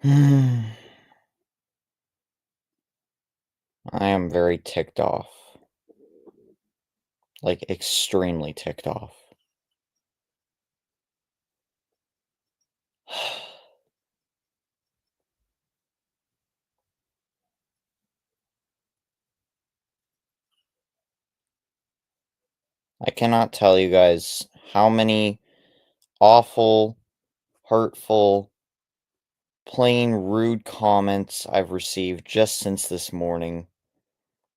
I am very ticked off. Like, extremely ticked off. I cannot tell you guys how many awful, hurtful, plain rude comments I've received just since this morning,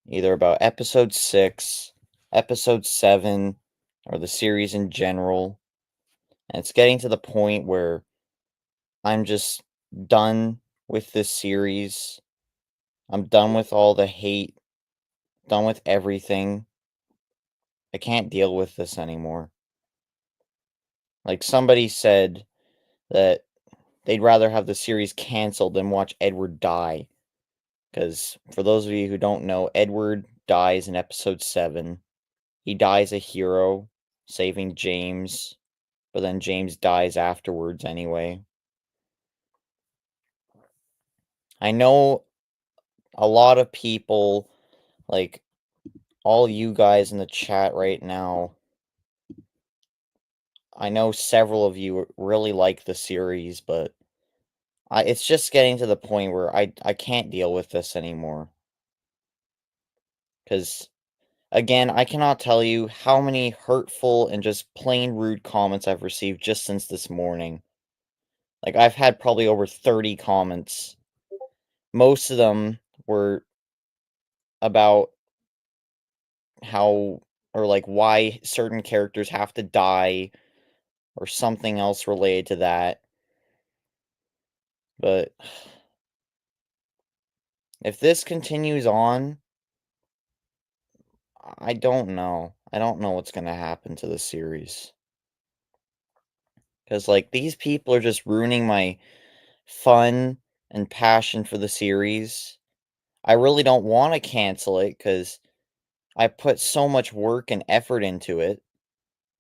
either about episode 6, episode 7, or the series in general. And it's getting to the point where I'm just done with this series. I'm done with all the hate, done with everything. I can't deal with this anymore. Like, somebody said that they'd rather have the series canceled than watch Edward die. Because, for those of you who don't know, Edward dies in episode 7. He dies a hero, saving James, but then James dies afterwards anyway. I know a lot of people, like all you guys in the chat right now, I know several of you really like the series, but it's just getting to the point where I can't deal with this anymore. Because, again, I cannot tell you how many hurtful and just plain rude comments I've received just since this morning. Like, I've had probably over 30 comments. Most of them were about how, or like why certain characters have to die, or something else related to that. But if this continues on, I don't know. I don't know what's going to happen to the series. Because, like, these people are just ruining my fun and passion for the series. I really don't want to cancel it because I put so much work and effort into it.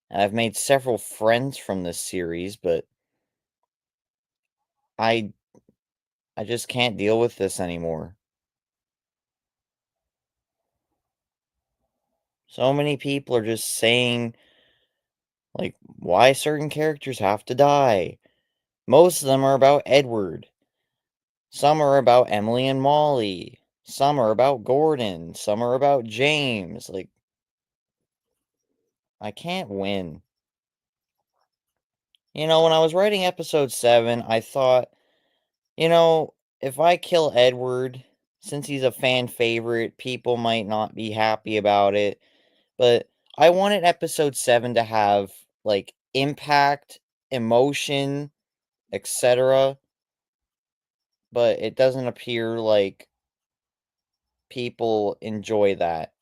And I've made several friends from this series, but I I just can't deal with this anymore. So many people are just saying, like, why certain characters have to die. Most of them are about Edward. Some are about Emily and Molly. Some are about Gordon. Some are about James. Like, I can't win. You know, when I was writing episode 7, I thought, if I kill Edward, since he's a fan favorite, people might not be happy about it. But I wanted episode 7 to have, like, impact, emotion, etc. But it doesn't appear like people enjoy that.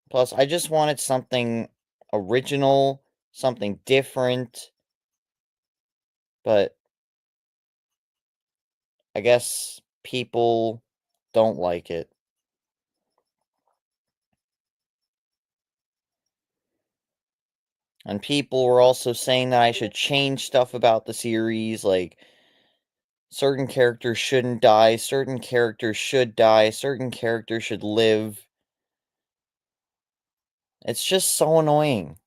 Plus, I just wanted something original, something different, but I guess people don't like it. And people were also saying that I should change stuff about the series, like certain characters shouldn't die, certain characters should die, certain characters should live. It's just so annoying.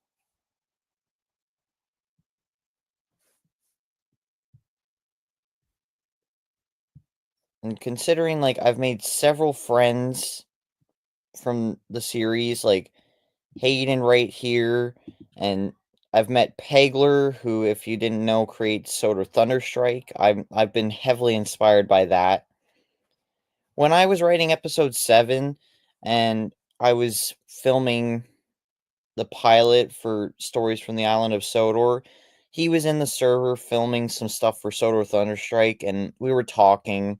And considering, like, I've made several friends from the series, like Hayden right here, and I've met Pegler, who, if you didn't know, creates Sodor Thunderstrike. I've been heavily inspired by that. When I was writing episode 7 and I was filming the pilot for Stories from the Island of Sodor, he was in the server filming some stuff for Sodor Thunderstrike, and we were talking.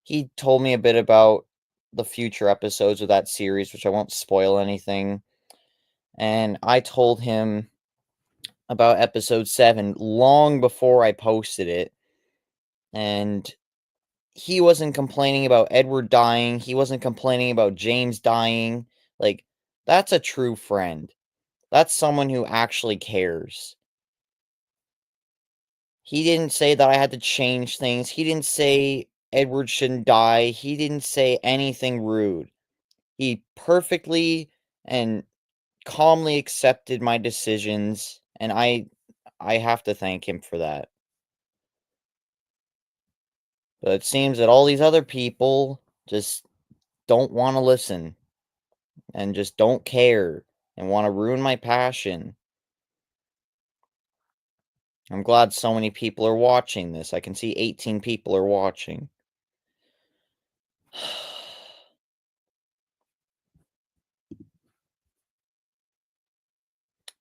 He told me a bit about the future episodes of that series, which I won't spoil anything. And I told him about episode 7 long before I posted it. And he wasn't complaining about Edward dying. He wasn't complaining about James dying. Like, that's a true friend. That's someone who actually cares. He didn't say that I had to change things. He didn't say Edward shouldn't die. He didn't say anything rude. He perfectly and calmly accepted my decisions, and I have to thank him for that. But it seems that all these other people just don't wanna listen and just don't care and wanna ruin my passion. I'm glad so many people are watching this. I can see 18 people are watching.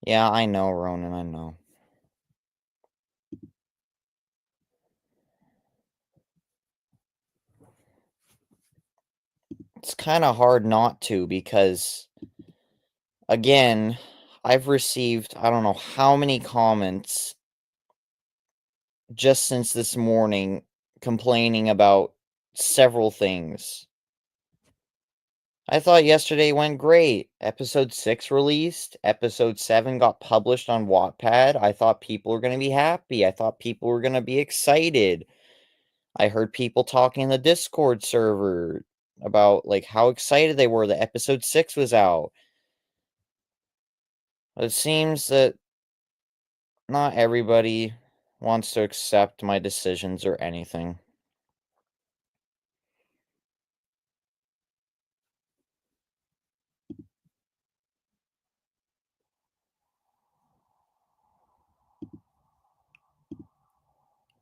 Yeah, I know, Ronan, I know. It's kinda hard not to because, again, I've received I don't know how many comments just since this morning complaining about several things. I thought yesterday went great. Episode 6 released, episode 7 got published on Wattpad. I thought people were gonna be happy. I thought people were gonna be excited. I heard people talking in the Discord server about, like, how excited they were that episode 6 was out. But it seems that not everybody wants to accept my decisions or anything.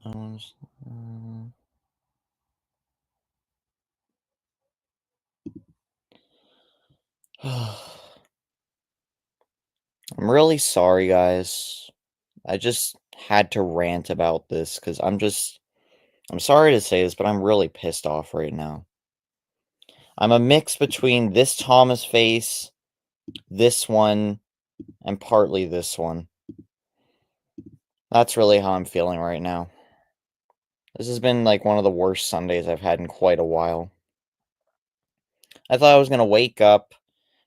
No one's I'm really sorry, guys. I just had to rant about this because I'm sorry to say this, but I'm really pissed off right now. I'm a mix between this Thomas face, this one, and partly this one. That's really how I'm feeling right now. This has been like one of the worst Sundays I've had in quite a while. I thought I was gonna wake up,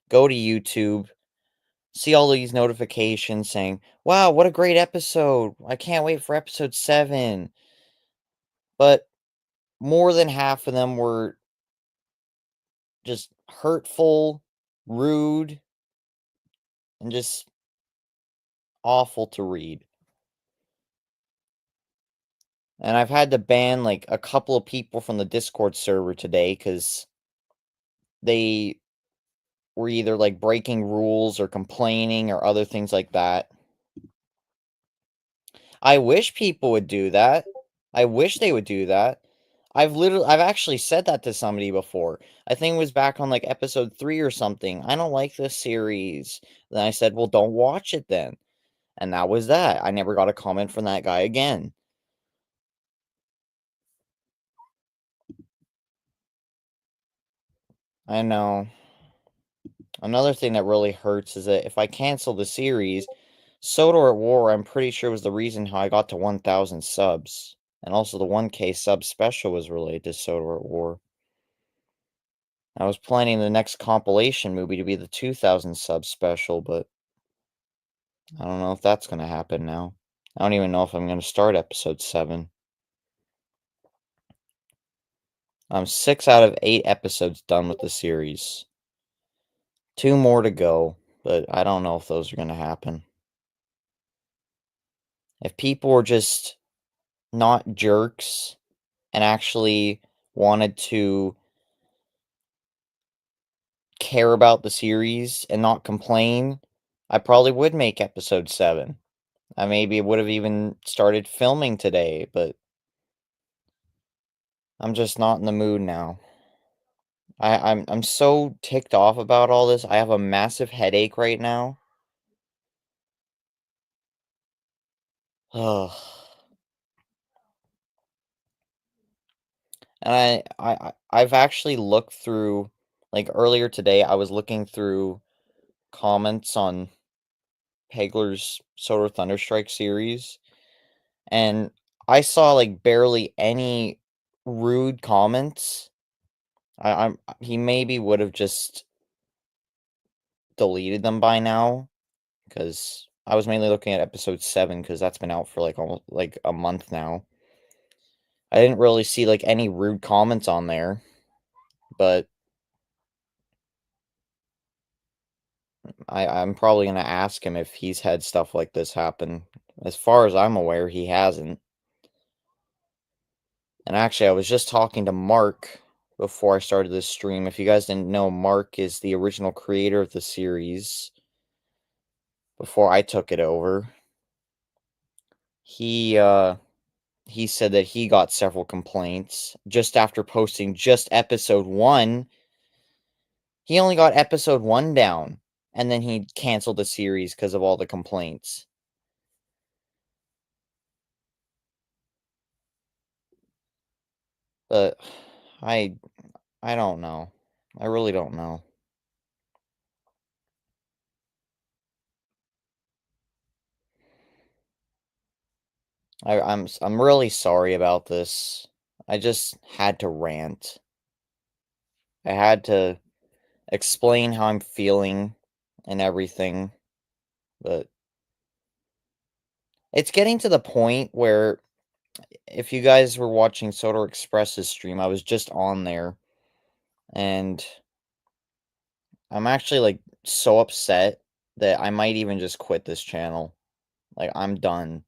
go to YouTube, see all these notifications saying, "Wow, what a great episode. I can't wait for episode 7." But more than half of them were just hurtful, rude, and just awful to read. And I've had to ban like a couple of people from the Discord server today because they were either like breaking rules or complaining or other things like that. I wish people would do that. I wish they would do that. I've actually said that to somebody before. I think it was back on like episode 3 or something. I don't like this series. Then I said, "Well, don't watch it then." And that was that. I never got a comment from that guy again. I know. Another thing that really hurts is that if I cancel the series, Sodor at War, I'm pretty sure was the reason how I got to 1,000 subs. And also the 1K sub special was related to Sodor at War. I was planning the next compilation movie to be the 2,000 sub special, but I don't know if that's going to happen now. I don't even know if I'm going to start episode 7. I'm 6 out of 8 episodes done with the series. 2 more to go, but I don't know if those are going to happen. If people were just not jerks and actually wanted to care about the series and not complain, I probably would make episode 7. I maybe would have even started filming today, but I'm just not in the mood now. I'm so ticked off about all this. I have a massive headache right now. Ugh. And I've actually looked through like earlier today, I was looking through comments on Pegler's Solar Thunderstrike series, and I saw like barely any rude comments. I'm he maybe would have just deleted them by now because I was mainly looking at episode 7 because that's been out for, like, almost like, a month now. I didn't really see, like, any rude comments on there, but I'm probably gonna ask him if he's had stuff like this happen. As far as I'm aware, he hasn't. And actually, I was just talking to Mark before I started this stream. If you guys didn't know, Mark is the original creator of the series before I took it over. He said that he got several complaints just after posting just episode 1. He only got episode 1 down, and then he canceled the series because of all the complaints. But I I don't know. I really don't know. I'm really sorry about this. I just had to rant. I had to explain how I'm feeling and everything, but it's getting to the point where if you guys were watching Sodor Express's stream, I was just on there, and I'm actually, like, so upset that I might even just quit this channel. Like, I'm done.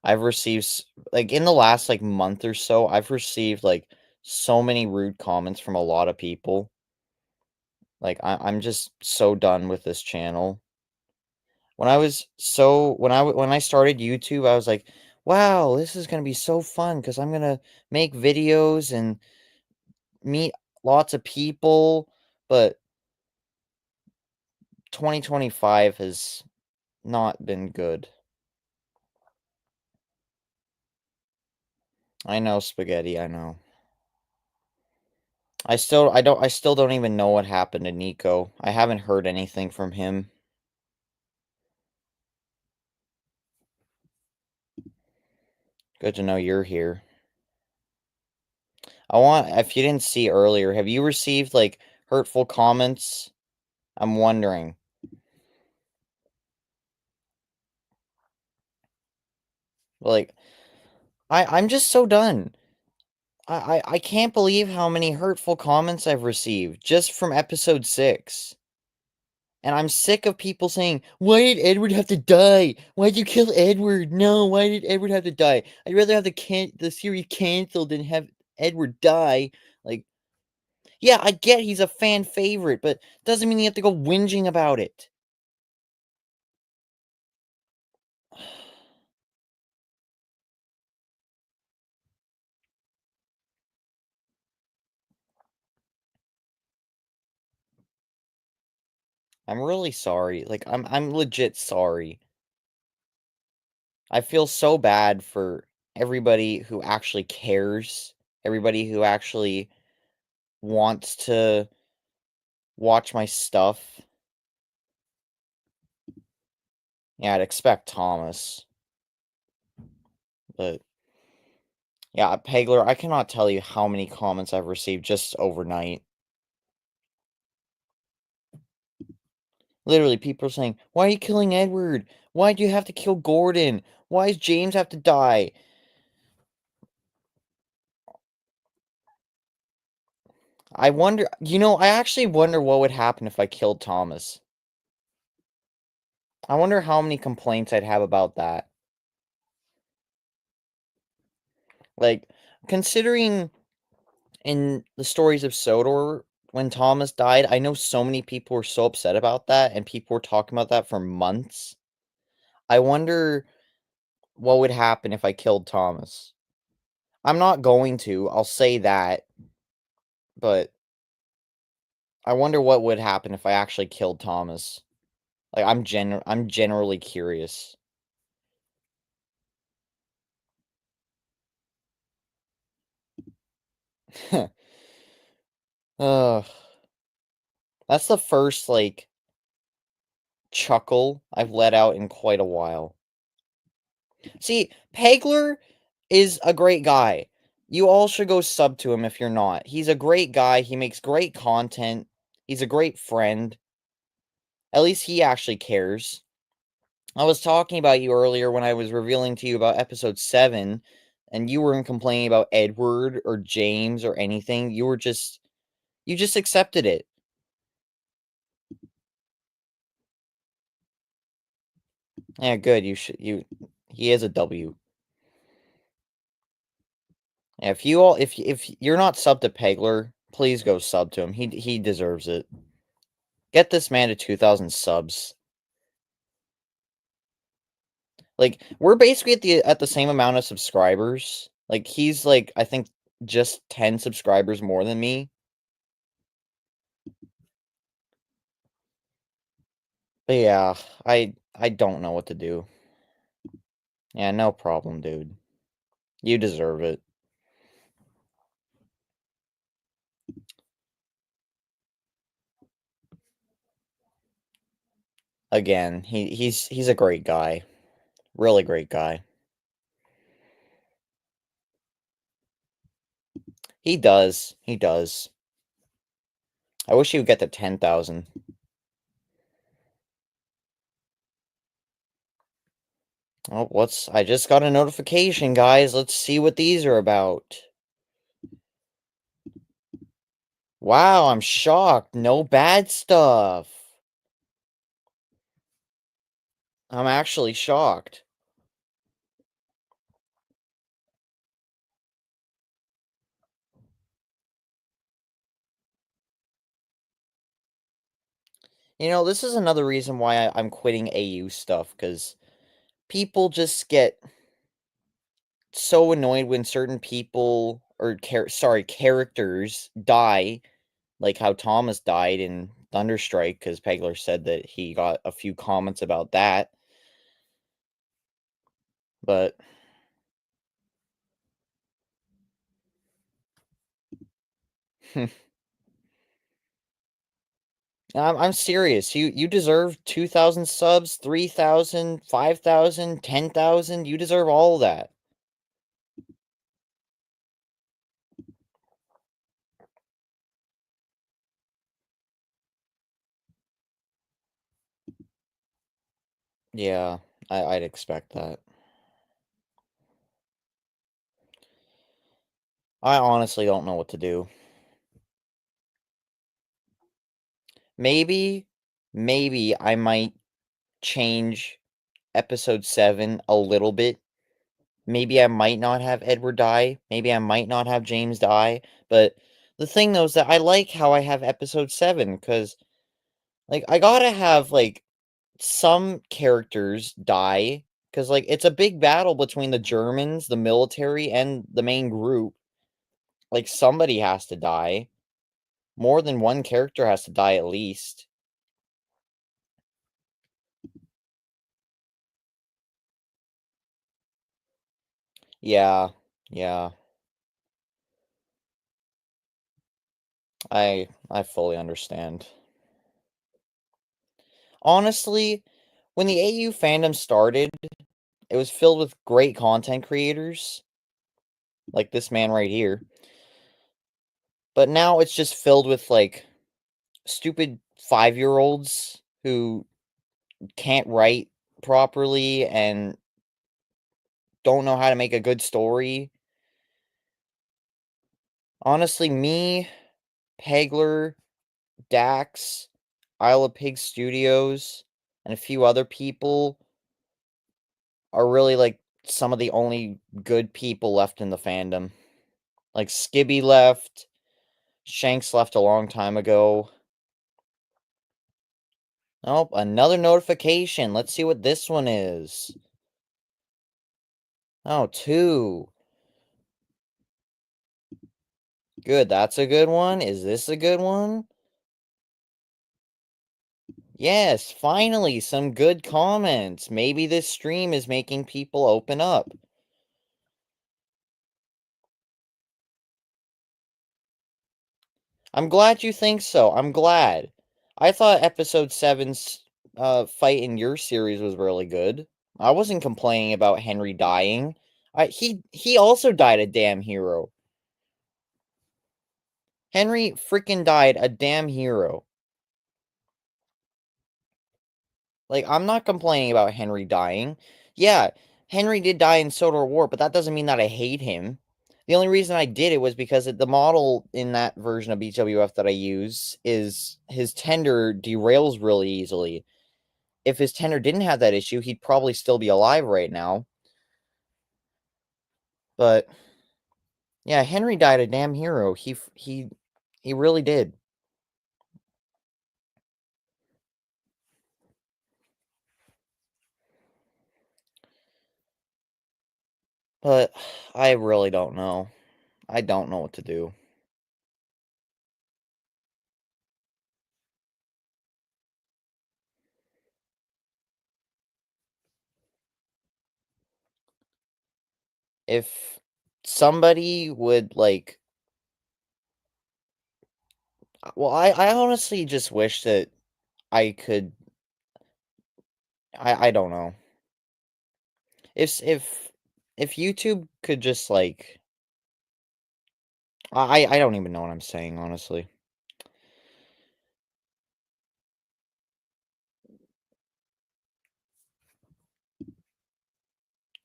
I've received like, in the last, like, month or so, I've received, like, so many rude comments from a lot of people. Like, I'm just so done with this channel. When I started YouTube, I was like, "Wow, this is gonna be so fun because I'm gonna make videos and meet lots of people," but 2025 has not been good. I know, Spaghetti, I know. I still don't even know what happened to Nico. I haven't heard anything from him. Good to know you're here. If you didn't see earlier, have you received, like, hurtful comments? I'm wondering. Like, I'm just so done. I can't believe how many hurtful comments I've received just from episode 6. And I'm sick of people saying, "Why did Edward have to die? Why'd you kill Edward? No, why did Edward have to die? I'd rather have the series canceled than have Edward die." Like, yeah, I get he's a fan favorite, but doesn't mean you have to go whinging about it. I'm really sorry. Like, I'm legit sorry. I feel so bad for everybody who actually cares, everybody who actually wants to watch my stuff. Yeah, I'd expect Thomas, but yeah, Pegler, I cannot tell you how many comments I've received just overnight. Literally, people are saying, "Why are you killing Edward? Why do you have to kill Gordon? Why does James have to die?" I actually wonder what would happen if I killed Thomas. I wonder how many complaints I'd have about that. Like, considering in the stories of Sodor, when Thomas died, I know so many people were so upset about that, and people were talking about that for months. I wonder what would happen if I killed Thomas. I'm not going to, I'll say that, but I wonder what would happen if I actually killed Thomas. Like, I'm generally curious. Ugh. That's the first, like, chuckle I've let out in quite a while. See, Pegler is a great guy. You all should go sub to him if you're not. He's a great guy, he makes great content, he's a great friend. At least he actually cares. I was talking about you earlier when I was revealing to you about episode 7, and you weren't complaining about Edward or James or anything. You just accepted it. Yeah, good. He is a W. Yeah, if you're not sub to Pegler, please go sub to him. He deserves it. Get this man to 2,000 subs. Like, we're basically at the same amount of subscribers. Like, he's like, I think just 10 subscribers more than me. But yeah, I don't know what to do. Yeah, no problem, dude. You deserve it. Again, he's a great guy. Really great guy. He does. He does. I wish he would get to 10,000. Oh, I just got a notification, guys. Let's see what these are about. Wow, I'm shocked. No bad stuff. I'm actually shocked. You know, this is another reason why I'm quitting AU stuff, because people just get so annoyed when certain people or characters die, like how Thomas died in Thunderstrike, because Pegler said that he got a few comments about that. But I'm serious. You deserve 2,000 subs, 3,000, 5,000, 10,000. You deserve all of that. Yeah, I'd expect that. I honestly don't know what to do. Maybe, maybe I might change episode 7 a little bit. Maybe I might not have Edward die. Maybe I might not have James die. But the thing though is that I like how I have episode 7, because like I gotta have like some characters die, because like it's a big battle between the Germans, the military, and the main group. Like somebody has to die. More than one character has to die at least. Yeah, yeah. I fully understand. Honestly, when the AU fandom started, it was filled with great content creators, like this man right here. But now it's just filled with like stupid 5-year-olds who can't write properly and don't know how to make a good story. Honestly, me, Pegler, Dax, Isle of Pigs Studios, and a few other people are really like some of the only good people left in the fandom. Like Skibby left, Shanks left a long time ago. Oh, another notification. Let's see what this one is. Oh, 2. Good, that's a good one. Is this a good one? Yes, finally, some good comments. Maybe this stream is making people open up. I'm glad you think so. I'm glad. I thought episode 7's fight in your series was really good. I wasn't complaining about Henry dying. He also died a damn hero. Henry freaking died a damn hero. Like, I'm not complaining about Henry dying. Yeah, Henry did die in Sodor At War, but that doesn't mean that I hate him. The only reason I did it was because the model in that version of BWF that I use is his tender derails really easily. If his tender didn't have that issue, he'd probably still be alive right now. But yeah, Henry died a damn hero. He really did. But I really don't know. I don't know what to do. If somebody would like well, I honestly just wish that I could I don't know. If YouTube could just like I don't even know what I'm saying, honestly.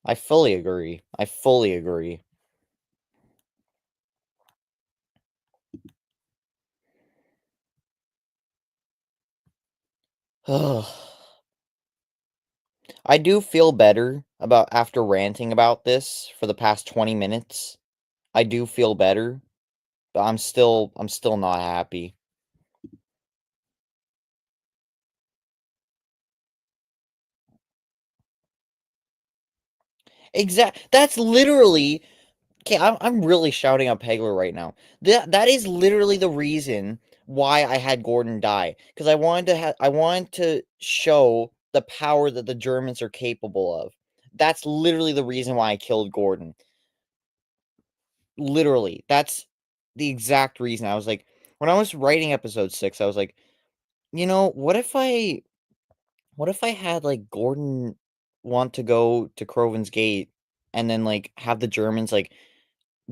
I fully agree. I fully agree. Ugh. I do feel better about after ranting about this for the past 20 minutes. I do feel better, but I'm still not happy. That's literally okay, I'm really shouting out Pegler right now. That is literally the reason why I had Gordon die, because I wanted to show the power that the Germans are capable of. That's literally the reason why I killed Gordon. Literally, that's the exact reason. I was like, when I was writing episode 6, I was like, you know, what if I had like Gordon want to go to Croven's Gate and then like have the Germans like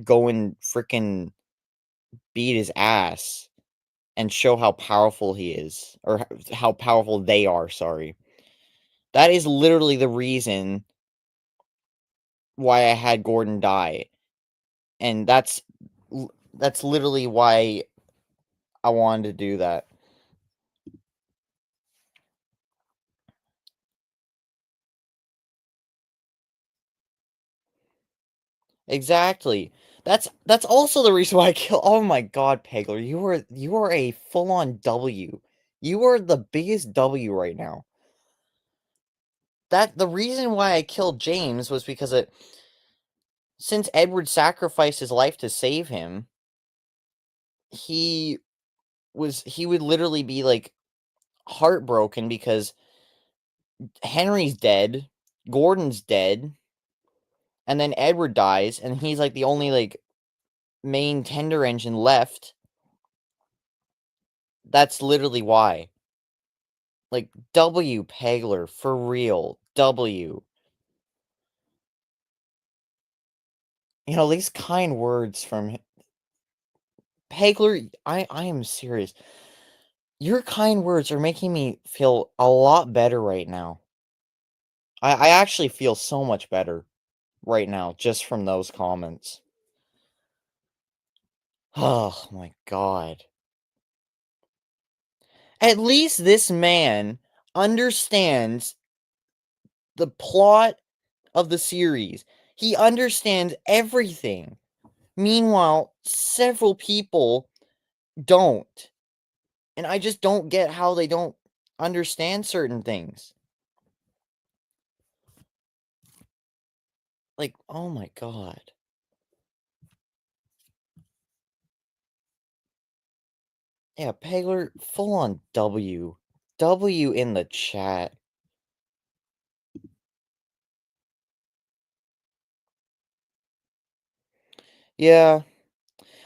go and freaking beat his ass and show how powerful he is, or how powerful they are, sorry. That is literally the reason why I had Gordon die, and that's literally why I wanted to do that. Exactly. That's also the reason why I kill oh my god, Pegler, you are a full-on W. You are the biggest W right now. That the reason why I killed James was because since Edward sacrificed his life to save him, he he would literally be like heartbroken because Henry's dead, Gordon's dead, and then Edward dies, and he's like the only like main tender engine left. That's literally why. Like W Pegler for real. W. You know, these kind words from Pegler, I am serious. Your kind words are making me feel a lot better right now. I actually feel so much better right now just from those comments. Oh my god. At least this man understands the plot of the series. He understands everything. Meanwhile, several people don't. And I just don't get how they don't understand certain things. Like, oh my god. Yeah, Pegler, full on W. W in the chat. Yeah.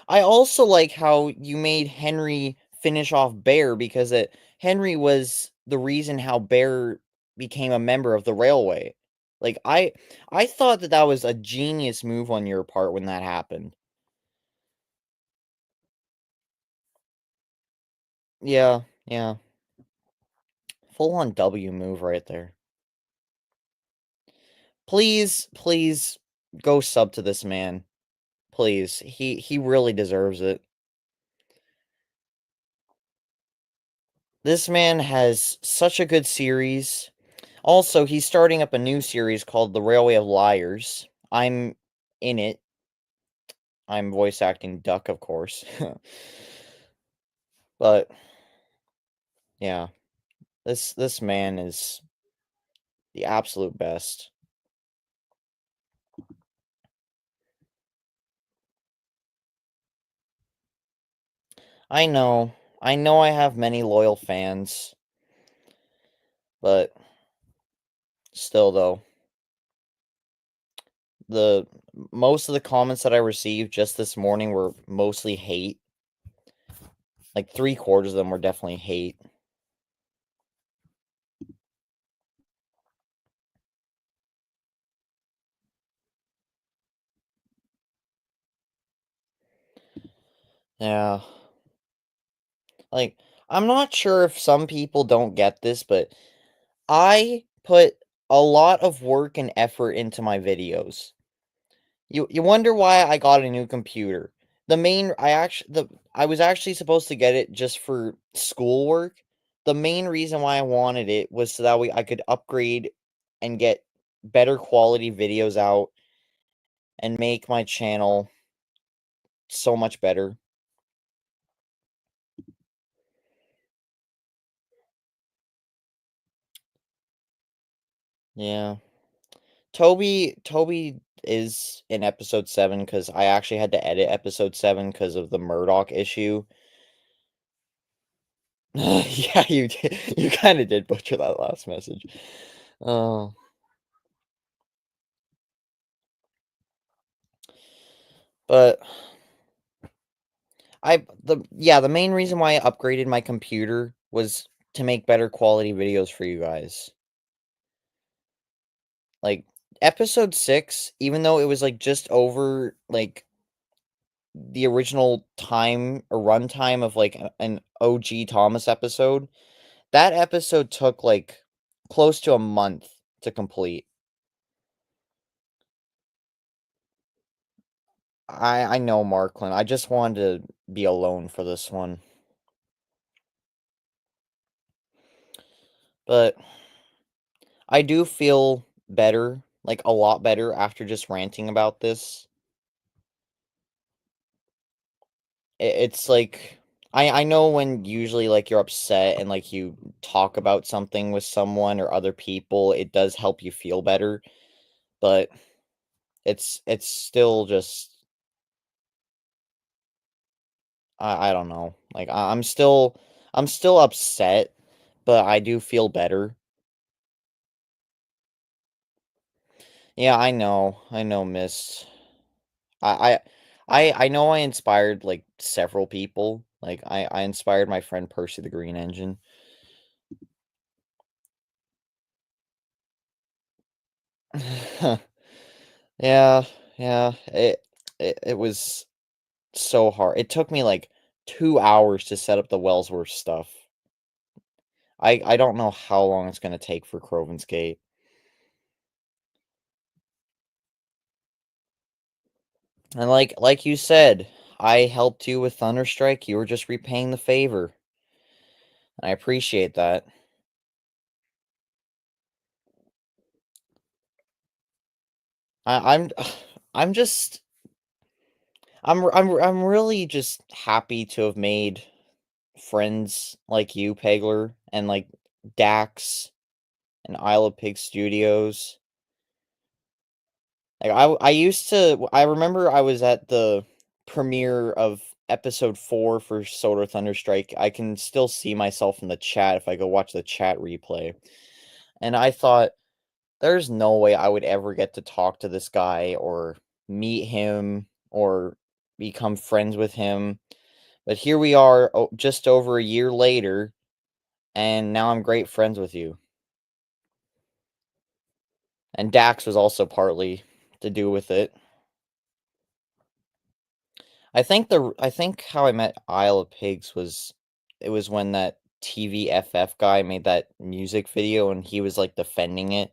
I also like how you made Henry finish off Bear because Henry was the reason how Bear became a member of the railway. Like I thought that that was a genius move on your part when that happened. Yeah, yeah. full on W move right there. Please, please go sub to this man. Please. He really deserves it. This man has such a good series. Also, he's starting up a new series called The Railway of Liars. I'm in it. I'm voice acting Duck, of course. But yeah, this man is the absolute best. I know. I know I have many loyal fans, but still though, the most of the comments that I received just this morning were mostly hate. Like 3/4 of them were definitely hate. Yeah. Like, I'm not sure if some people don't get this, but I put a lot of work and effort into my videos. You wonder why I got a new computer. I was actually supposed to get it just for schoolwork. The main reason why I wanted it was so that way I could upgrade and get better quality videos out and make my channel so much better. Yeah. Toby is in episode 7 because I actually had to edit episode 7 because of the Murdoch issue. Yeah, you did. You kind of did butcher that last message. Oh, but the main reason why I upgraded my computer was to make better quality videos for you guys. Like episode 6, even though it was like just over like the original time or runtime of like an OG Thomas episode, that episode took like close to a month to complete. I know, Marklin. I just wanted to be alone for this one. But I do feel better, like a lot better after just ranting about this. It's like I know when usually like you're upset and like you talk about something with someone or other people, it does help you feel better, but it's still just I don't know. Like I'm still upset, but I do feel better. Yeah, I know, Miss. I I know I inspired like several people. Like I inspired my friend Percy the Green Engine. Yeah, yeah. It was so hard. It took me like 2 hours to set up the Wellsworth stuff. I don't know how long it's gonna take for Croven's Gate. And like you said, I helped you with Thunderstrike. You were just repaying the favor. I appreciate that. I'm I'm just I'm really just happy to have made friends like you, Pegler, and like Dax and Isle of Pig Studios. Like I used to I remember I was at the premiere of episode 4 for Sodor Thunderstrike. I can still see myself in the chat if I go watch the chat replay. And I thought there's no way I would ever get to talk to this guy or meet him or become friends with him. But here we are just over a year later, and now I'm great friends with you. And Dax was also partly to do with it. I think how I met Isle of Pigs was it was when that TVFF guy made that music video, and he was, like, defending it,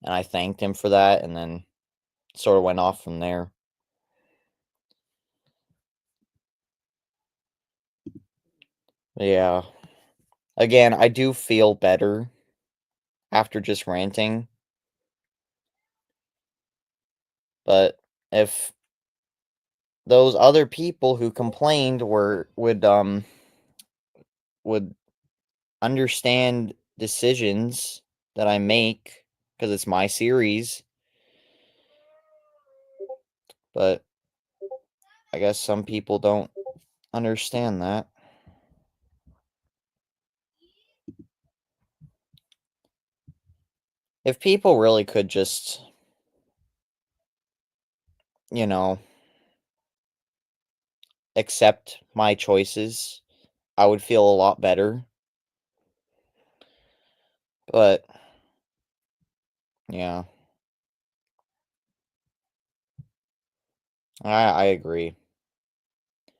and I thanked him for that, and then sort of went off from there. Yeah. Again, I do feel better after just ranting, but if those other people who complained would understand decisions that I make because it's my series, but I guess some people don't understand that. If people really could just, you know, accept my choices, I would feel a lot better. But yeah, I agree.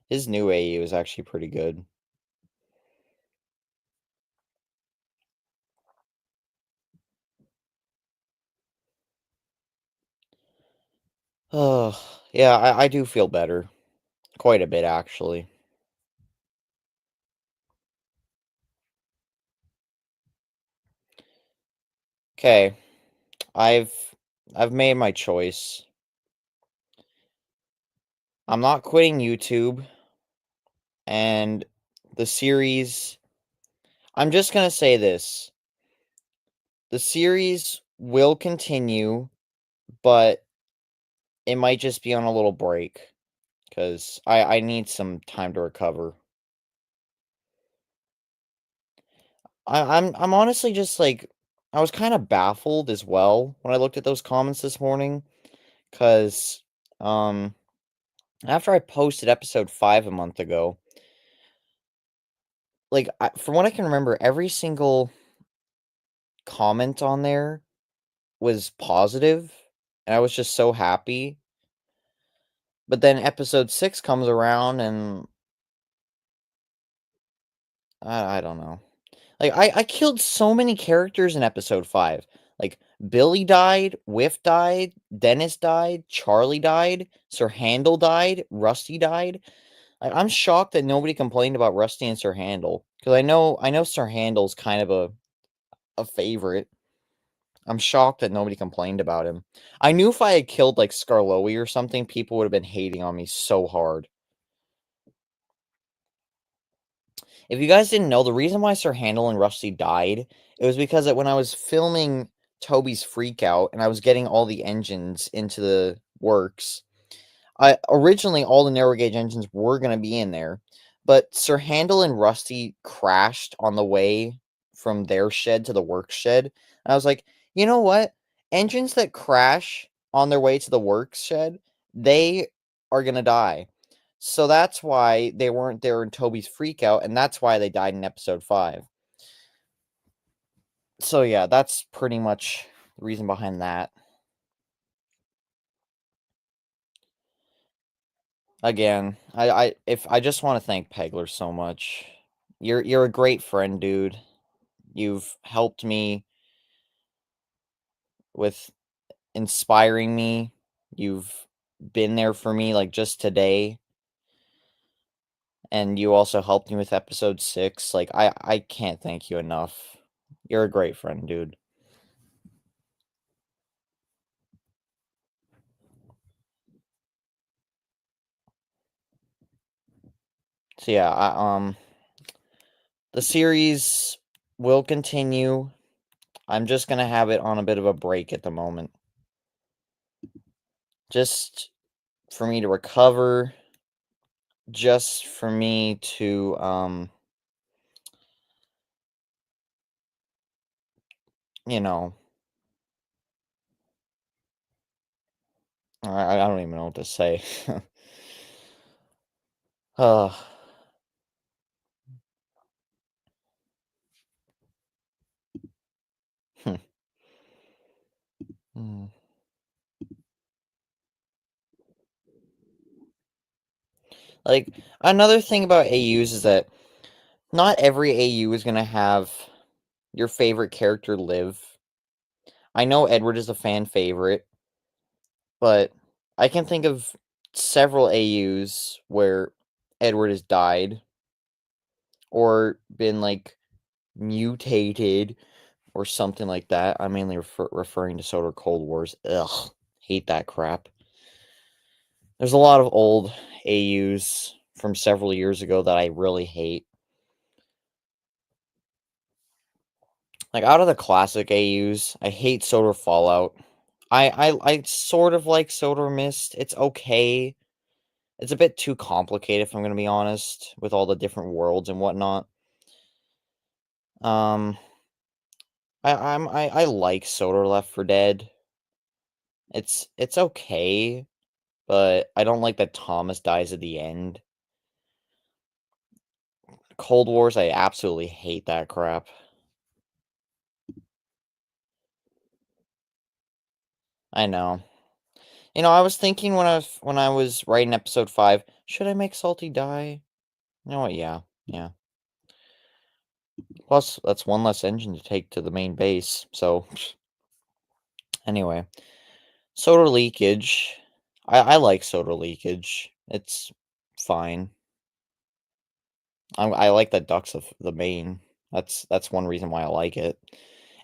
His new AU is actually pretty good. Oh, yeah, I do feel better. Quite a bit, actually. Okay, I've I've made my choice. I'm not quitting YouTube, and the series, I'm just gonna say this. The series will continue, but it might just be on a little break because I need some time to recover. I'm honestly just like I was kind of baffled as well when I looked at those comments this morning because um after I posted episode 5 a month ago, like from what I can remember, every single comment on there was positive, and I was just so happy. But then episode 6 comes around, and I don't know. Like, I killed so many characters in episode 5. Like, Billy died, Whiff died, Dennis died, Charlie died, Sir Handel died, Rusty died. I'm shocked that nobody complained about Rusty and Sir Handel, because I know Sir Handel's kind of a favorite. I'm shocked that nobody complained about him. I knew if I had killed, like, Skarloey or something, people would have been hating on me so hard. If you guys didn't know, the reason why Sir Handel and Rusty died, it was because that when I was filming Toby's Freakout and I was getting all the engines into the works, originally all the narrow gauge engines were going to be in there, but Sir Handel and Rusty crashed on the way from their shed to the work shed. And I was like, you know what? Engines that crash on their way to the work shed, they are going to die. So that's why they weren't there in Toby's Freakout, and that's why they died in episode 5. So yeah, that's pretty much the reason behind that. Again, I just want to thank Pegler so much. You're a great friend, dude. You've helped me with inspiring me. You've been there for me like just today, and you also helped me with episode 6. Like I can't thank you enough. You're a great friend, dude. So yeah, the series will continue. I'm just gonna have it on a bit of a break at the moment. Just for me to recover, just for me to you know, I don't even know what to say. uh, hmm. Like another thing about AUs is that Not every AU is gonna have your favorite character live. I know Edward is a fan favorite, but I can think of several AUs where Edward has died or been like mutated or something like that. I'm mainly referring to Sodor Cold Wars. Ugh, hate that crap. There's a lot of old AUs from several years ago that I really hate. Like out of the classic AUs, I hate Sodor Fallout. I sort of like Sodor Mist. It's okay. It's a bit too complicated, if I'm gonna be honest, with all the different worlds and whatnot. Um, I like Sodor Left for Dead. It's okay, but I don't like that Thomas dies at the end. Cold Wars, I absolutely hate that crap. I know. You know, I was thinking when I was writing episode 5, should I make Salty die? You know what? Yeah, yeah. Plus, that's one less engine to take to the main base. So, anyway, soda leakage. I like soda leakage. It's fine. I like that Duck's the main. That's one reason why I like it.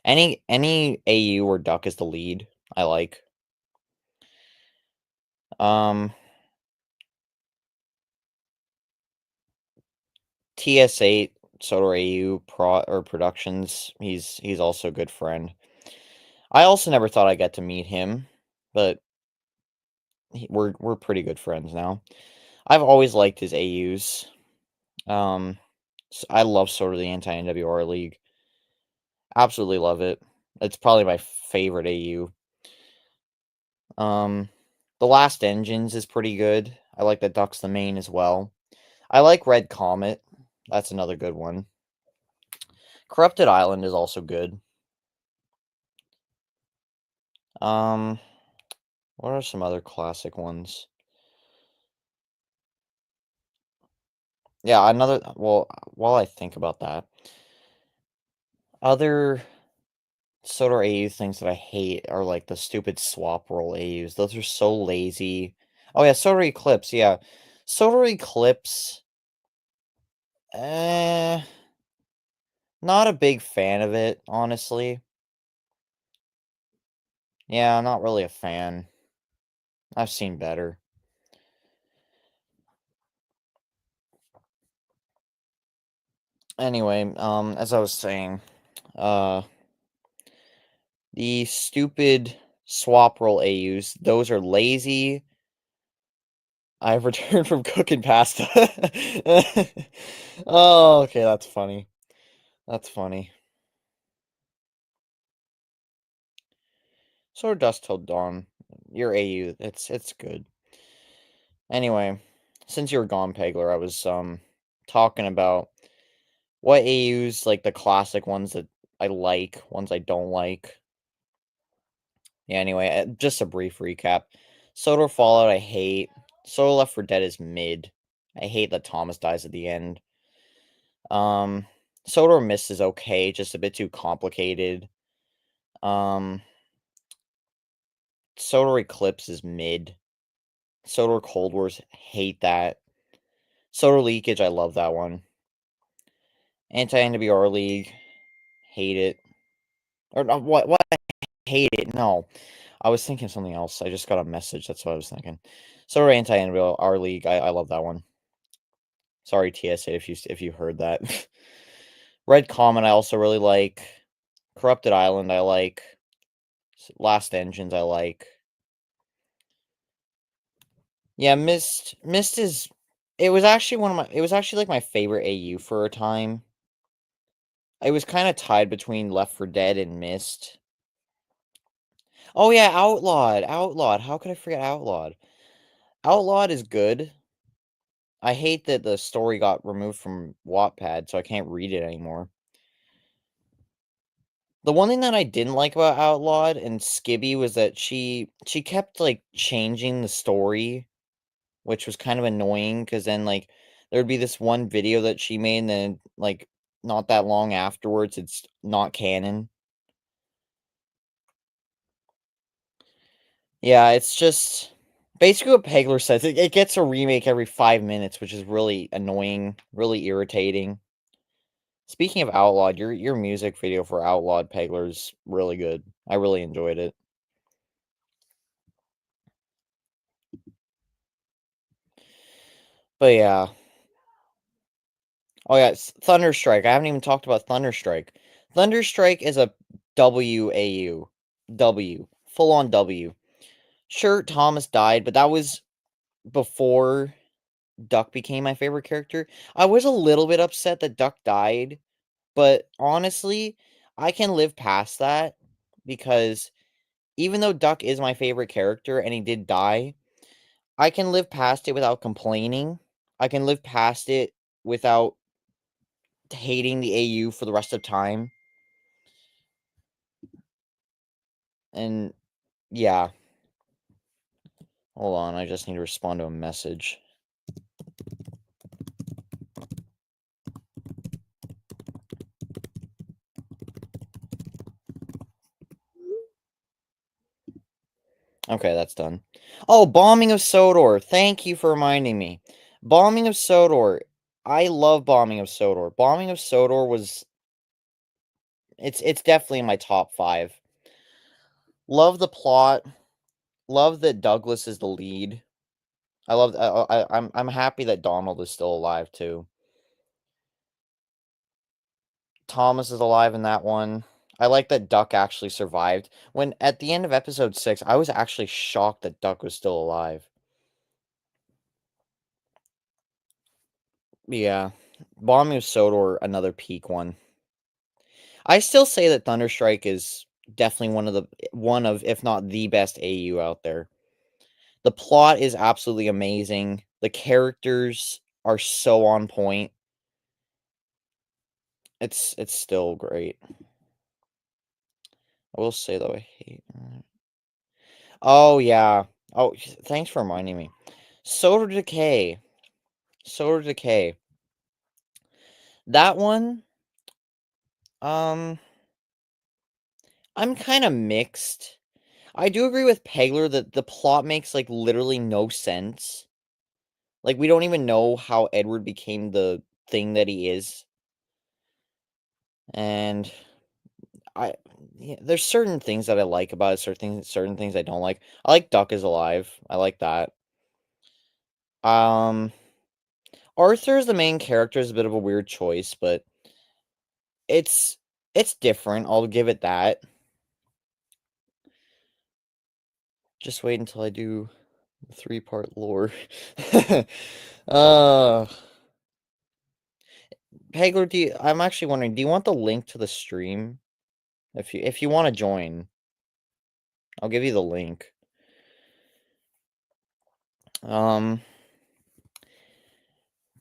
Any AU where Duck is the lead, I like. Um, TS8 Sodor AU Productions. He's also a good friend. I also never thought I'd get to meet him, but we're pretty good friends now. I've always liked his AUs. I love sort of the anti-NWR league. Absolutely love it. It's probably my favorite AU. Um, the Last Engines is pretty good. I like that Duck's the main as well. I like Red Comet. That's another good one. Corrupted Island is also good. Um, what are some other classic ones? Yeah, another. Well, while I think about that, other Sodor AU things that I hate are like the stupid swap roll AUs. Those are so lazy. Oh yeah, Sodor Eclipse. Yeah, Sodor Eclipse. Eh, not a big fan of it, honestly. Yeah, not really a fan. I've seen better. Anyway, as I was saying, uh, the stupid swap roll AUs, those are lazy. I've returned from cooking pasta. Oh, okay, that's funny. That's funny. So are Dust Till Dawn. Your AU, it's good. Anyway, since you were gone, Pegler, I was talking about what AUs, like the classic ones that I like, ones I don't like. Yeah, anyway, just a brief recap. Sodor Fallout, I hate. Sodor Left for Dead is mid. I hate that Thomas dies at the end. Um, Sodor Mist is okay, just a bit too complicated. Um, Sodor Eclipse is mid. Sodor Cold Wars, hate that. Sodor Leakage, I love that one. Anti-NWR League, hate it. Or no, what? I hate it. No, I was thinking something else. I just got a message. That's what I was thinking. Sodor Anti-NWR League, I love that one. Sorry, TSA, if you heard that. Red Comet, I also really like. Corrupted Island, I like. Last Engines, I like. Yeah, Mist is. It was actually one of my. It was actually like my favorite AU for a time. It was kind of tied between Left for Dead and Mist. Oh yeah, Outlawed. Outlawed. How could I forget Outlawed? Outlawed is good. I hate that the story got removed from Wattpad, so I can't read it anymore. The one thing that I didn't like about Outlawed and Skibby was that she kept like changing the story, which was kind of annoying because then like There'd be this one video that she made, and then, like, not that long afterwards, it's not canon. Yeah, it's just basically what Pegler says. It gets a remake every 5 minutes, which is really annoying, really irritating. Speaking of Outlawed, your music video for Outlawed Pegler's really good. I really enjoyed it. But yeah. Oh yeah, Thunderstrike. I haven't even talked about Thunderstrike. Thunderstrike is a WAU. W. Full on W. Sure, Thomas died, but that was before Duck became my favorite character. I was a little bit upset that Duck died, but honestly, I can live past that because even though Duck is my favorite character and he did die, I can live past it without complaining. I can live past it without hating the AU for the rest of time. And yeah, hold on, I just need to respond to a message. Okay, that's done. Oh, Bombing of Sodor. Thank you for reminding me. Bombing of Sodor. I love Bombing of Sodor. Bombing of Sodor was it's definitely in my top 5. Love the plot. Love that Douglas is the lead. I love I'm happy that Donald is still alive too. Thomas is alive in that one. I like that Duck actually survived. When at the end of episode 6, I was actually shocked that Duck was still alive. Yeah. Bombing of Sodor, another peak one. I still say that Thunderstrike is definitely one of, if not the best AU out there. The plot is absolutely amazing. The characters are so on point. It's still great. I will say though, I hate. Oh yeah. Oh, thanks for reminding me. Soda Decay. Soda Decay. That one. Um, I'm kind of mixed. I do agree with Pegler that the plot makes like literally no sense. Like we don't even know how Edward became the thing that he is. And I yeah, there's certain things that I like about it, certain things I don't like. I like Duck is alive. I like that. Um Arthur as the main character is a bit of a weird choice, but it's it's different. I'll give it that. Just wait until I do the 3-part lore. uh Pegler, I'm actually wondering, do you want the link to the stream? If you want to join, I'll give you the link. Um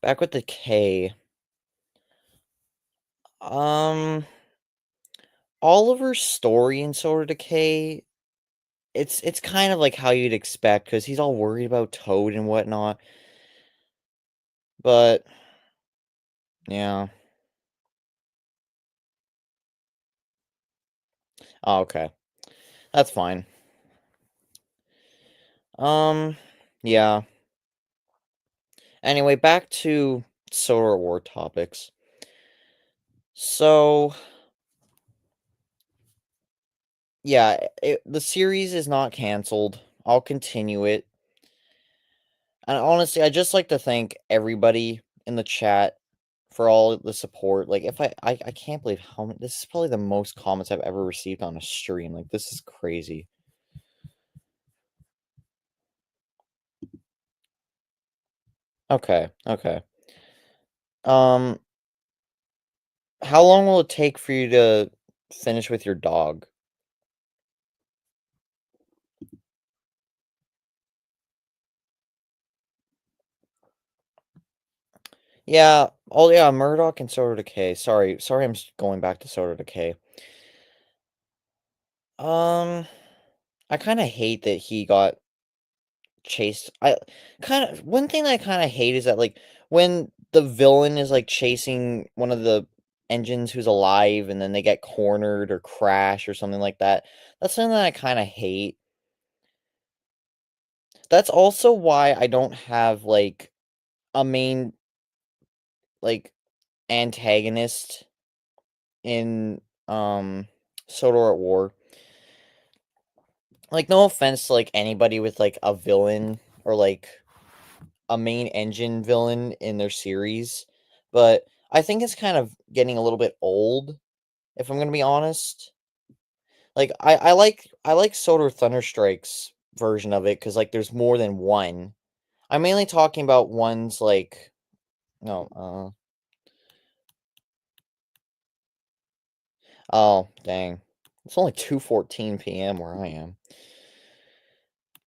Back with the K. Um Oliver's story in Sword of Decay, it's kind of like how you'd expect because he's all worried about Toad and whatnot. But yeah. Oh, okay. That's fine. Um yeah. Anyway, back to Sodor At War topics. So yeah, the series is not canceled. I'll continue it. And honestly, I just like to thank everybody in the chat for all the support. Like, if I can't believe how many, this is probably the most comments I've ever received on a stream. Like, this is crazy. Okay, okay. Um, how long will it take for you to finish with your dog? Yeah. Oh, yeah. Murdoch and Soda Decay. Sorry. I'm going back to Soda Decay. Um, I kind of hate that he got chased. I kind of one thing that I kind of hate is that like when the villain is like chasing one of the engines who's alive and then they get cornered or crash or something like that. That's something that I kind of hate. That's also why I don't have like a main like antagonist in Sodor at War. Like no offense to like anybody with like a villain or like a main engine villain in their series, but I think it's kind of getting a little bit old, if I'm gonna be honest. Like I like Sodor Thunderstrike's version of it because like there's more than one. I'm mainly talking about ones like no, oh dang. It's only 2:14 PM where I am.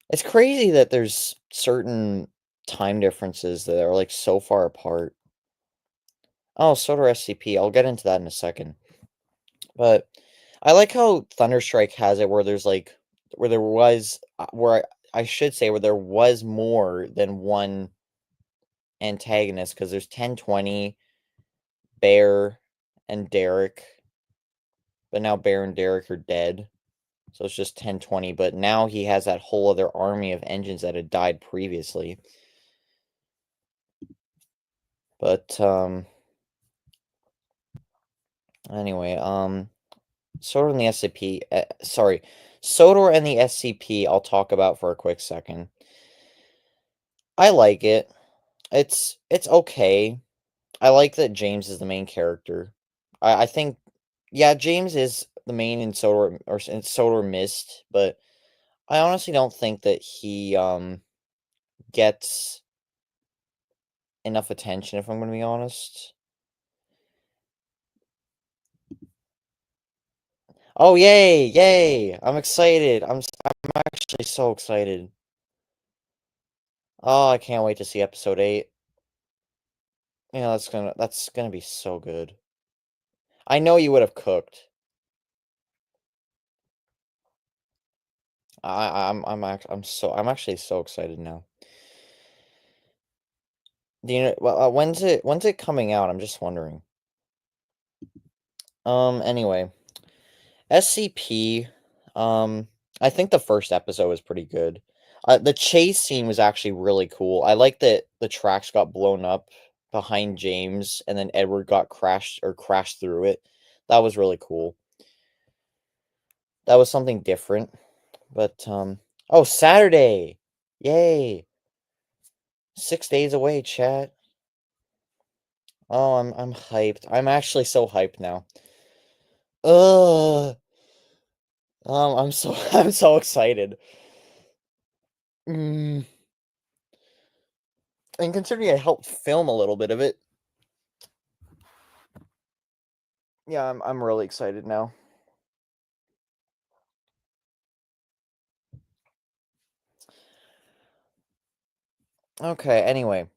It's crazy that there's certain time differences that are like so far apart. Oh, Sodor SCP. I'll get into that in a second. But I like how Thunderstrike has it where there's like where there was where I should say where there was more than one antagonist because there's 1020, Bear, and Derek. But now Bear and Derek are dead. So it's just 1020. But now he has that whole other army of engines that had died previously. But anyway, Sodor and the SCP sorry. Sodor and the SCP I'll talk about for a quick second. I like it. It's okay. I like that James is the main character. I think yeah, James is the main in Sodor or in Sodor Mist, but I honestly don't think that he gets enough attention if I'm going to be honest. Oh yay, yay. I'm excited. I'm actually so excited. Oh, I can't wait to see episode 8. Yeah, that's gonna be so good. I know you would have cooked. I'm actually so excited now. Do you know when's it coming out? I'm just wondering. Anyway, SCP. Um, I think the first episode was pretty good. The chase scene was actually really cool. I like that the tracks got blown up behind James, and then Edward got crashed through it. That was really cool. That was something different. But oh, Saturday! Yay! 6 days away, chat. Oh, I'm hyped. I'm actually so hyped now. Ugh. I'm so I'm so excited. Mm. And considering I helped film a little bit of it, yeah, I'm really excited now. Okay, anyway,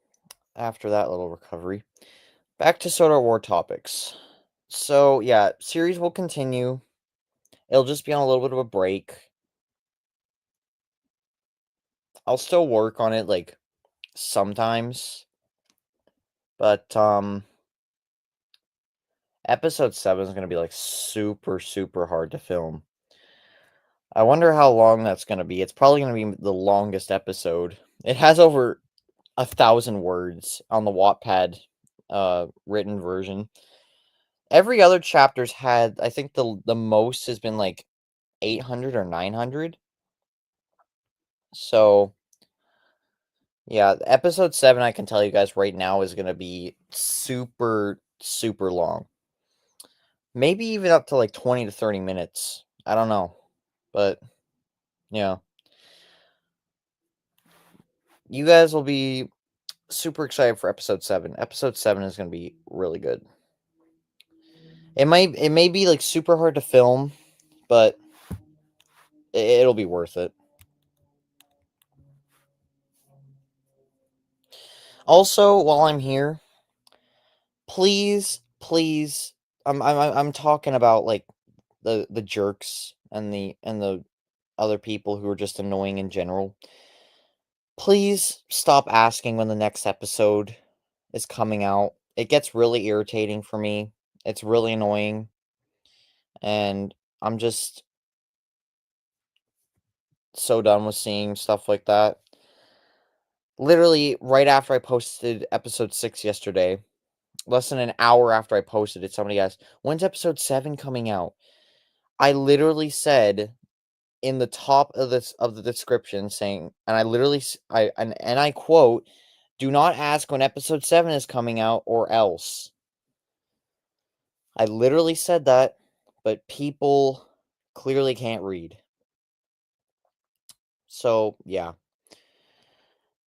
after that little recovery, back to Sodor War topics. So yeah, series will continue. It'll just be on a little bit of a break. I'll still work on it like sometimes, but episode 7 is gonna be like super super hard to film. I wonder how long that's gonna be. It's probably gonna be the longest episode. It has over 1,000 words on the Wattpad written version. Every other chapter's had, I think the most has been like 800 or 900. So yeah, episode 7 I can tell you guys right now is gonna be super super long. Maybe even up to like 20 to 30 minutes. I don't know. But yeah. You guys will be super excited for episode 7. Episode 7 is gonna be really good. It may be like super hard to film, but it'll be worth it. Also, while I'm here, please, I'm talking about like the jerks and the other people who are just annoying in general. Please stop asking when the next episode is coming out. It gets really irritating for me. It's really annoying, and I'm just so done with seeing stuff like that. Literally, right after I posted episode 6 yesterday, less than an hour after I posted it, somebody asked, "When's episode 7 coming out?" I literally said in the top of the description saying, and I literally and I quote, "Do not ask when episode 7 is coming out or else." I literally said that, but people clearly can't read. So, yeah.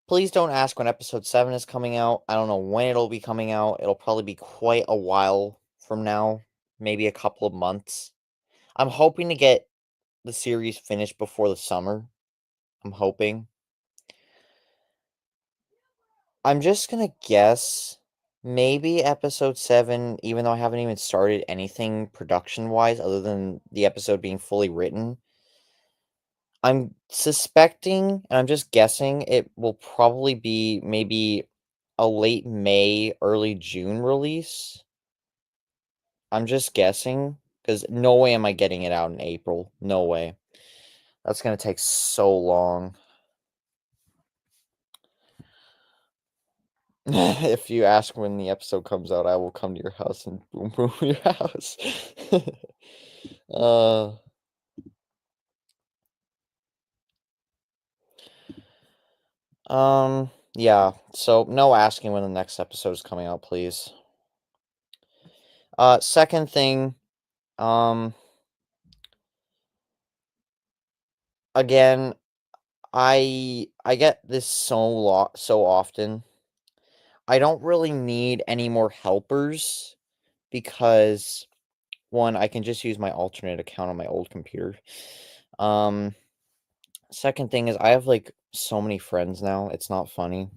Please don't ask when episode 7 is coming out. I don't know when it'll be coming out. It'll probably be quite a while from now, maybe a couple of months. I'm hoping to get the series finished before the summer. I'm hoping. I'm just gonna guess maybe episode 7, even though I haven't even started anything production-wise other than the episode being fully written. I'm suspecting, and I'm just guessing, it will probably be maybe a late May, early June release. I'm just guessing, because no way am I getting it out in April. No way. That's gonna take so long. If you ask when the episode comes out, I will come to your house and boom boom your house. uh yeah. So no asking when the next episode is coming out, please. Second thing, um again, I get this so often. I don't really need any more helpers because one, I can just use my alternate account on my old computer. Um Second thing is I have like so many friends now. It's not funny.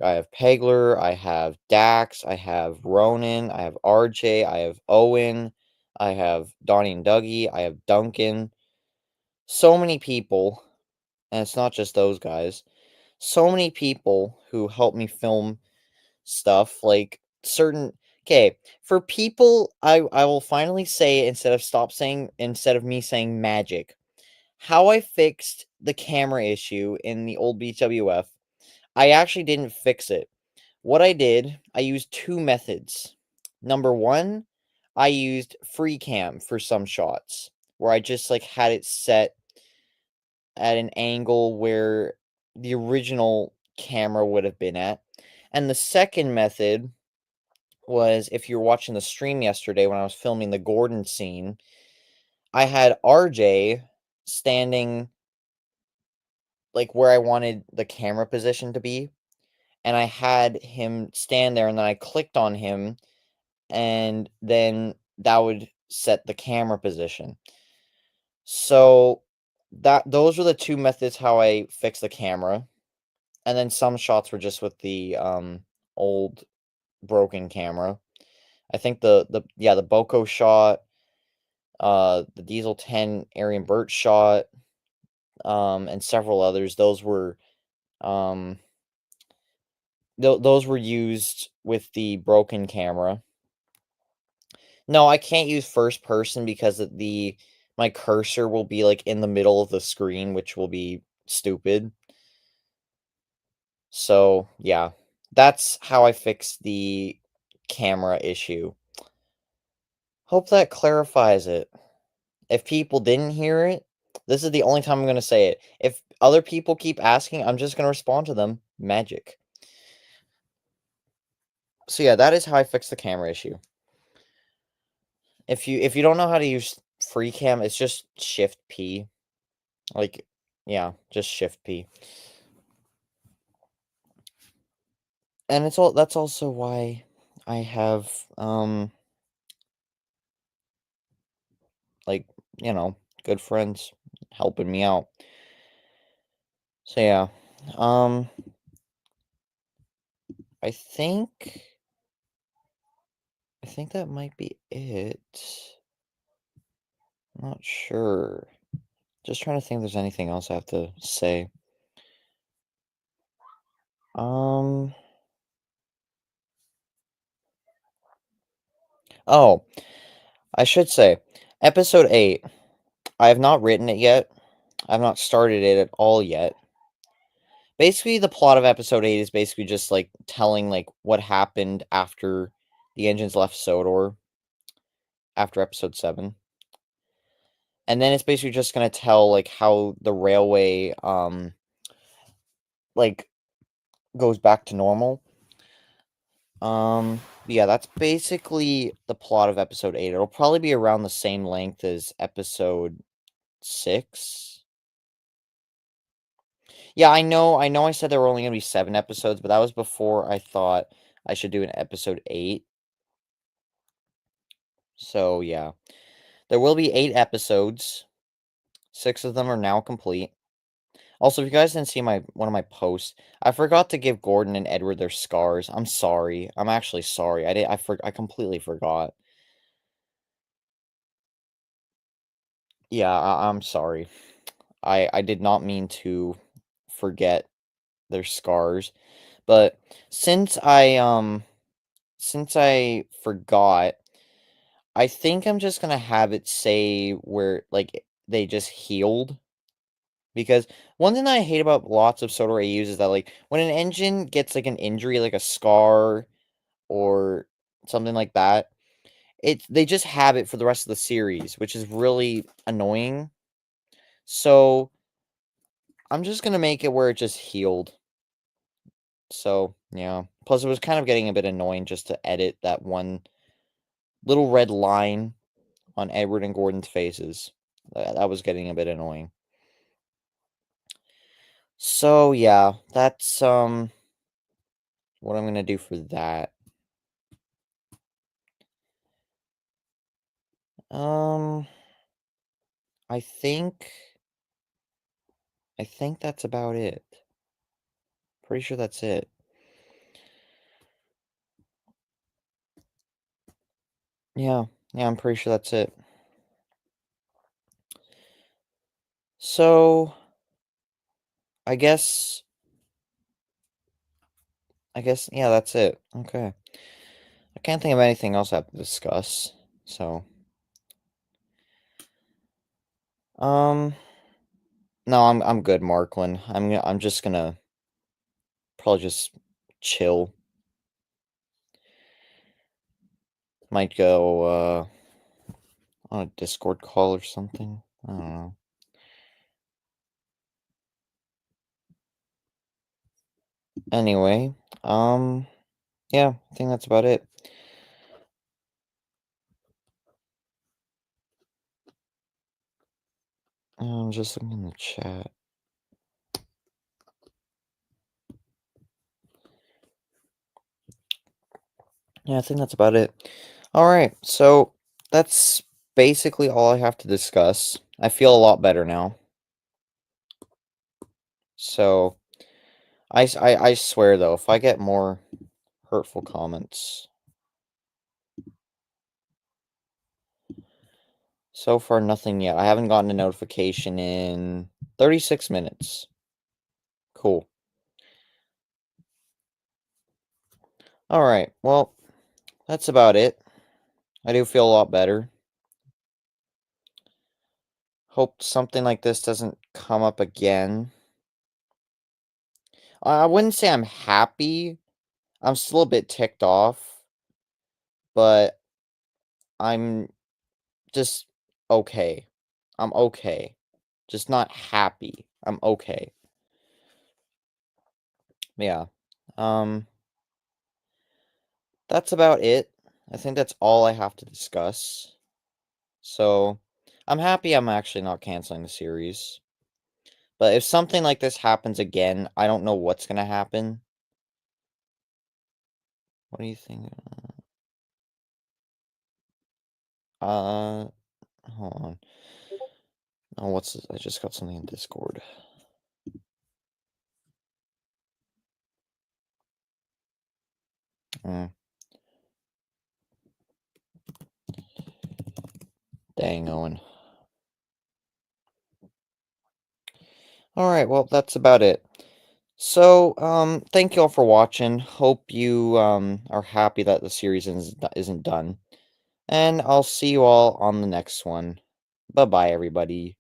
I have Pegler, I have Dax, I have Ronan, I have RJ, I have Owen, I have Donnie and Dougie, I have Duncan. So many people, and it's not just those guys. So many people who help me film stuff like certain okay, for people I will finally say instead of me saying magic. How I fixed the camera issue in the old BWF, I actually didn't fix it. What I did, I used two methods. Number one, I used free cam for some shots where I just like had it set at an angle where the original camera would have been at. And the second method was if you're watching the stream yesterday when I was filming the Gordon scene, I had RJ standing like where I wanted the camera position to be, and I had him stand there, and then I clicked on him, and then that would set the camera position. So those were the two methods how I fixed the camera, and then some shots were just with the old broken camera. I think the Boko shot, the Diesel 10 Arian Burt shot, and several others. Those were um those were used with the broken camera. No, I can't use first person because my cursor will be like in the middle of the screen, which will be stupid. So, yeah. That's how I fixed the camera issue. Hope that clarifies it. If people didn't hear it, this is the only time I'm going to say it. If other people keep asking, I'm just going to respond to them. Magic. So yeah, that is how I fixed the camera issue. If you don't know how to use free cam, it's just shift P. Like, yeah, just shift P. And that's also why I have like, good friends helping me out. So yeah. Um I think I think that might be it. I'm not sure. Just trying to think if there's anything else I have to say. Um. Oh, I should say, episode 8. I have not written it yet. I've not started it at all yet. Basically, the plot of episode 8 is basically just like telling like what happened after the engines left Sodor after episode 7. And then it's basically just gonna tell like how the railway like goes back to normal. Yeah, that's basically the plot of episode 8. It'll probably be around the same length as episode 6. Yeah, I know I said there were only gonna be 7 episodes, but that was before I thought I should do an episode 8. So yeah. There will be 8 episodes. 6 of them are now complete. Also, if you guys didn't see my one of my posts, I forgot to give Gordon and Edward their scars. I'm sorry. I'm actually sorry. I completely forgot. Yeah, I'm sorry. I did not mean to forget their scars. But since I forgot, I think I'm just gonna have it say where like they just healed. Because one thing that I hate about lots of Sodor AUs is that like when an engine gets like an injury, like a scar or something like that, they just have it for the rest of the series, which is really annoying. So I'm just gonna make it where it just healed. So yeah. Plus, it was kind of getting a bit annoying just to edit that one little red line on Edward and Gordon's faces. That was getting a bit annoying. So yeah, that's what I'm gonna do for that. Um, I think that's about it. Pretty sure that's it. Yeah, yeah, I'm pretty sure that's it. So, I guess yeah, that's it. Okay. I can't think of anything else I have to discuss. So, um, no, I'm good, Marklin. I'm just gonna probably just chill. Might go on a Discord call or something. I don't know. Anyway, yeah, I think that's about it. I'm just looking in the chat. Yeah, I think that's about it. All right, so that's basically all I have to discuss. I feel a lot better now. So I swear though, if I get more hurtful comments, so far nothing yet. I haven't gotten a notification in 36 minutes. Cool. All right, well, that's about it. I do feel a lot better. Hope something like this doesn't come up again. I wouldn't say I'm happy. I'm still a bit ticked off, but I'm just okay. I'm okay. Just not happy. I'm okay. Yeah. Um, that's about it. I think that's all I have to discuss. So, I'm happy I'm actually not canceling the series. But if something like this happens again, I don't know what's gonna happen. What do you think? Uh, hold on. Oh, what's this? I just got something in Discord. Mm, dang, Owen. Alright, well, that's about it. So, thank you all for watching. Hope you are happy that the series isn't done. And I'll see you all on the next one. Bye bye, everybody.